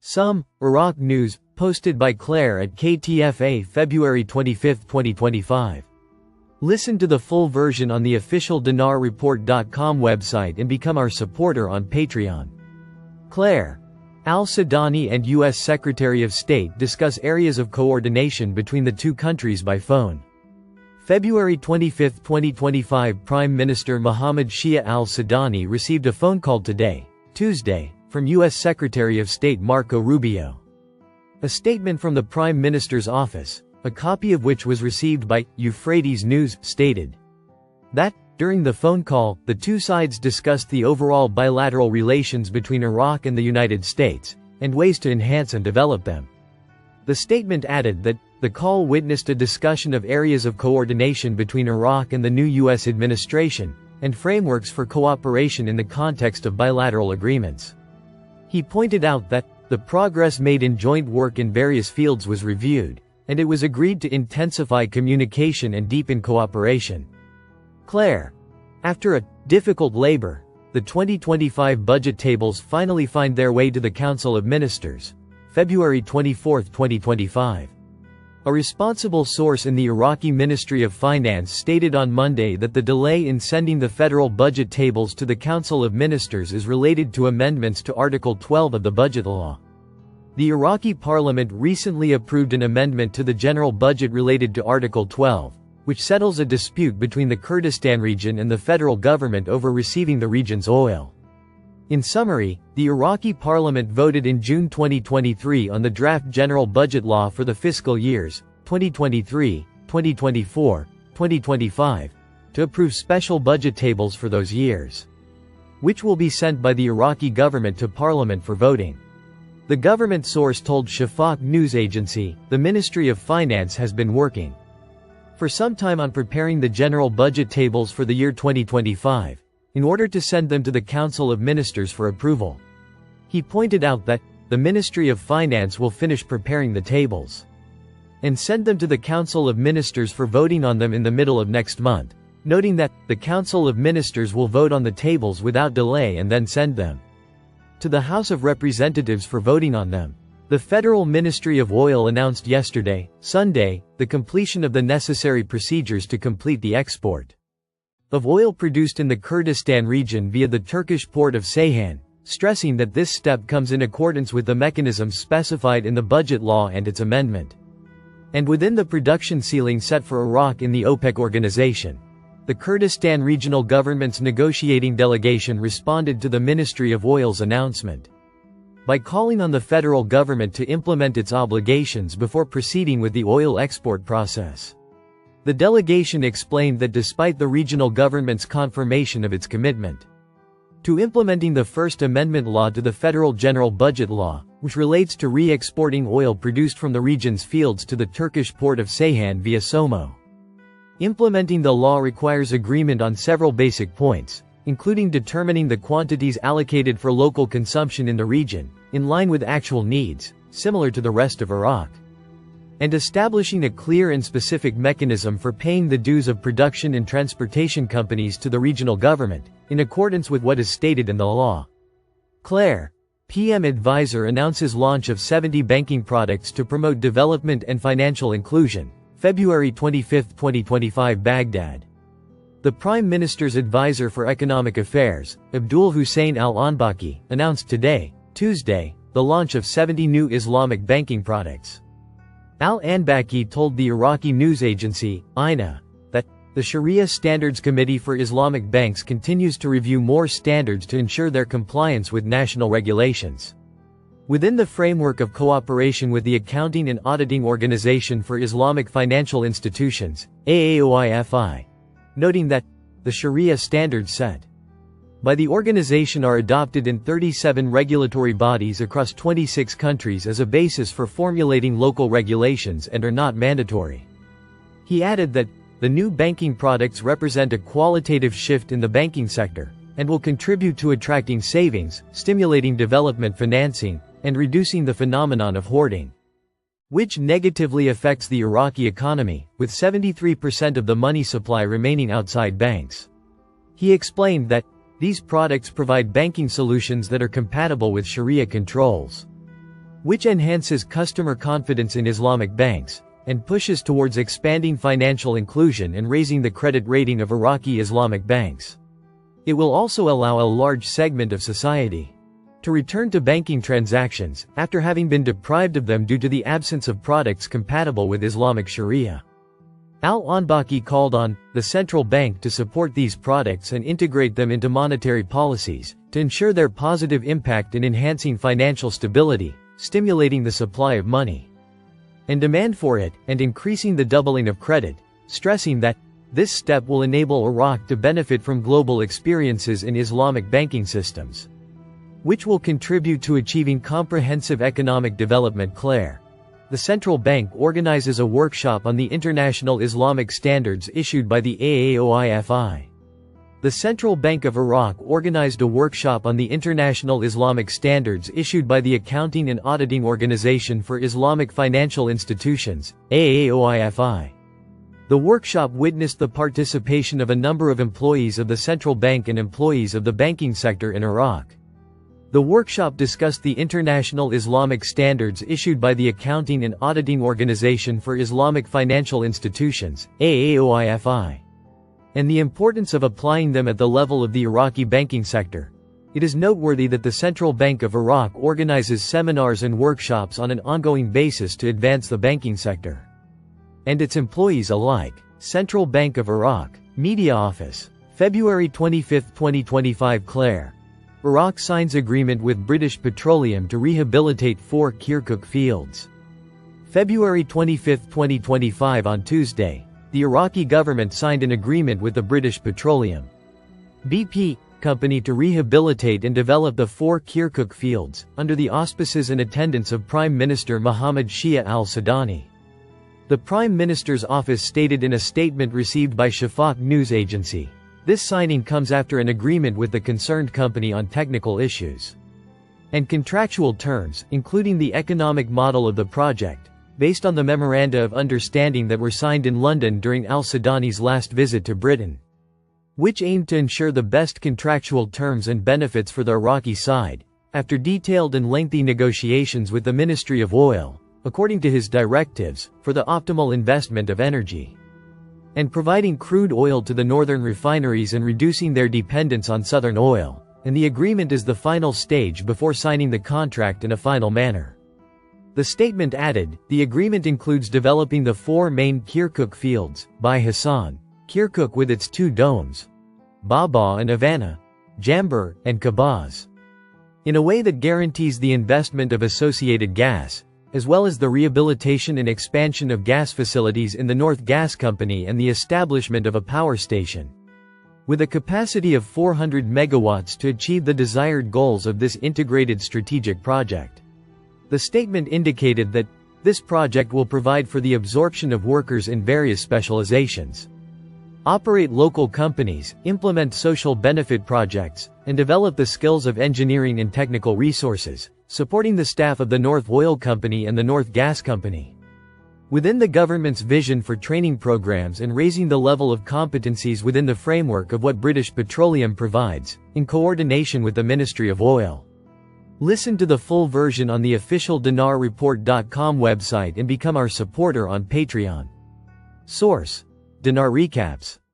Some Iraq news, posted by Clare at KTFA February 25, 2025. Listen to the full version on the official dinarreport.com website and become our supporter on Patreon. Clare. Al-Sudani and U.S. Secretary of State discuss areas of coordination between the two countries by phone. February 25, 2025. Prime Minister Mohammed Shia al-Sudani received a phone call today, Tuesday, from U.S. Secretary of State Marco Rubio. A statement from the Prime Minister's office, a copy of which was received by Euphrates News, stated that, during the phone call, the two sides discussed the overall bilateral relations between Iraq and the United States, and ways to enhance and develop them. The statement added that, the call witnessed a discussion of areas of coordination between Iraq and the new U.S. administration, and frameworks for cooperation in the context of bilateral agreements. He pointed out that, the progress made in joint work in various fields was reviewed, and it was agreed to intensify communication and deepen cooperation. Clare. After a difficult labor, the 2025 budget tables finally find their way to the Council of Ministers, February 24, 2025. A responsible source in the Iraqi Ministry of Finance stated on Monday that the delay in sending the federal budget tables to the Council of Ministers is related to amendments to Article 12 of the budget law. The Iraqi parliament recently approved an amendment to the general budget related to Article 12, which settles a dispute between the Kurdistan region and the federal government over receiving the region's oil. In summary, the Iraqi parliament voted in June 2023 on the draft general budget law for the fiscal years 2023, 2024, 2025 to approve special budget tables for those years, which will be sent by the Iraqi government to parliament for voting. The government source told Shafaq news agency, the Ministry of Finance has been working for some time on preparing the general budget tables for the year 2025. In order to send them to the Council of Ministers for approval. He pointed out that, the Ministry of Finance will finish preparing the tables and send them to the Council of Ministers for voting on them in the middle of next month, noting that, the Council of Ministers will vote on the tables without delay and then send them to the House of Representatives for voting on them. The Federal Ministry of Oil announced yesterday, Sunday, the completion of the necessary procedures to complete the export of oil produced in the Kurdistan region via the Turkish port of Ceyhan, stressing that this step comes in accordance with the mechanisms specified in the budget law and its amendment, and within the production ceiling set for Iraq in the OPEC organization. The Kurdistan Regional Government's negotiating delegation responded to the Ministry of Oil's announcement by calling on the federal government to implement its obligations before proceeding with the oil export process. The delegation explained that despite the regional government's confirmation of its commitment to implementing the First Amendment law to the federal general budget law, which relates to re-exporting oil produced from the region's fields to the Turkish port of Ceyhan via Somo, implementing the law requires agreement on several basic points, including determining the quantities allocated for local consumption in the region, in line with actual needs, similar to the rest of Iraq, and establishing a clear and specific mechanism for paying the dues of production and transportation companies to the regional government, in accordance with what is stated in the law. Clare. PM advisor announces launch of 70 banking products to promote development and financial inclusion, February 25, 2025. Baghdad. The Prime Minister's advisor for economic affairs, Abdul Hussein al-Anbaki, announced today, Tuesday, the launch of 70 new Islamic banking products. Al-Anbaki told the Iraqi news agency, INA, that, the Sharia Standards Committee for Islamic Banks continues to review more standards to ensure their compliance with national regulations, within the framework of cooperation with the Accounting and Auditing Organization for Islamic Financial Institutions, AAOIFI, noting that, the Sharia standards set by the organization are adopted in 37 regulatory bodies across 26 countries as a basis for formulating local regulations and are not mandatory. He added that, the new banking products represent a qualitative shift in the banking sector, and will contribute to attracting savings, stimulating development financing, and reducing the phenomenon of hoarding, which negatively affects the Iraqi economy, with 73% of the money supply remaining outside banks. He explained that, these products provide banking solutions that are compatible with Sharia controls. which enhances customer confidence in Islamic banks, and pushes towards expanding financial inclusion and raising the credit rating of Iraqi Islamic banks. It will also allow a large segment of society to return to banking transactions, after having been deprived of them due to the absence of products compatible with Islamic Sharia. Al-Anbaki called on the central bank to support these products and integrate them into monetary policies, to ensure their positive impact in enhancing financial stability, stimulating the supply of money and demand for it, and increasing the doubling of credit, stressing that this step will enable Iraq to benefit from global experiences in Islamic banking systems, which will contribute to achieving comprehensive economic development. Clare. The central bank organizes a workshop on the international Islamic standards issued by the AAOIFI. The Central Bank of Iraq organized a workshop on the international Islamic standards issued by the Accounting and Auditing Organization for Islamic Financial Institutions, AAOIFI. The workshop witnessed the participation of a number of employees of the central bank and employees of the banking sector in Iraq. The workshop discussed the international Islamic standards issued by the Accounting and Auditing Organization for Islamic Financial Institutions, AAOIFI, and the importance of applying them at the level of the Iraqi banking sector. It is noteworthy that the Central Bank of Iraq organizes seminars and workshops on an ongoing basis to advance the banking sector and its employees alike. Central Bank of Iraq, Media Office, February 25, 2025. Clare. Iraq signs agreement with British Petroleum to rehabilitate 4 Kirkuk fields. February 25, 2025. On Tuesday, the Iraqi government signed an agreement with the British Petroleum (BP) company to rehabilitate and develop the 4 Kirkuk fields, under the auspices and attendance of Prime Minister Mohammed Shia al-Sudani. The Prime Minister's office stated in a statement received by Shafaq news agency, this signing comes after an agreement with the concerned company on technical issues and contractual terms, including the economic model of the project, based on the memoranda of understanding that were signed in London during al-Sudani's last visit to Britain, which aimed to ensure the best contractual terms and benefits for the Iraqi side, after detailed and lengthy negotiations with the Ministry of Oil, according to his directives, for the optimal investment of energy and providing crude oil to the northern refineries and reducing their dependence on southern oil, and the agreement is the final stage before signing the contract in a final manner. The statement added, the agreement includes developing the 4 main Kirkuk fields, by Hassan, Kirkuk with its 2 domes, Baba and Havana, Jamber, and Kabaz, in a way that guarantees the investment of associated gas, as well as the rehabilitation and expansion of gas facilities in the North Gas Company and the establishment of a power station with a capacity of 400 megawatts to achieve the desired goals of this integrated strategic project. The statement indicated that this project will provide for the absorption of workers in various specializations, operate local companies, implement social benefit projects, and develop the skills of engineering and technical resources, supporting the staff of the North Oil Company and the North Gas Company, within the government's vision for training programs and raising the level of competencies within the framework of what British Petroleum provides, in coordination with the Ministry of Oil. Listen to the full version on the official dinarreport.com website and become our supporter on Patreon. Source: Dinar Recaps.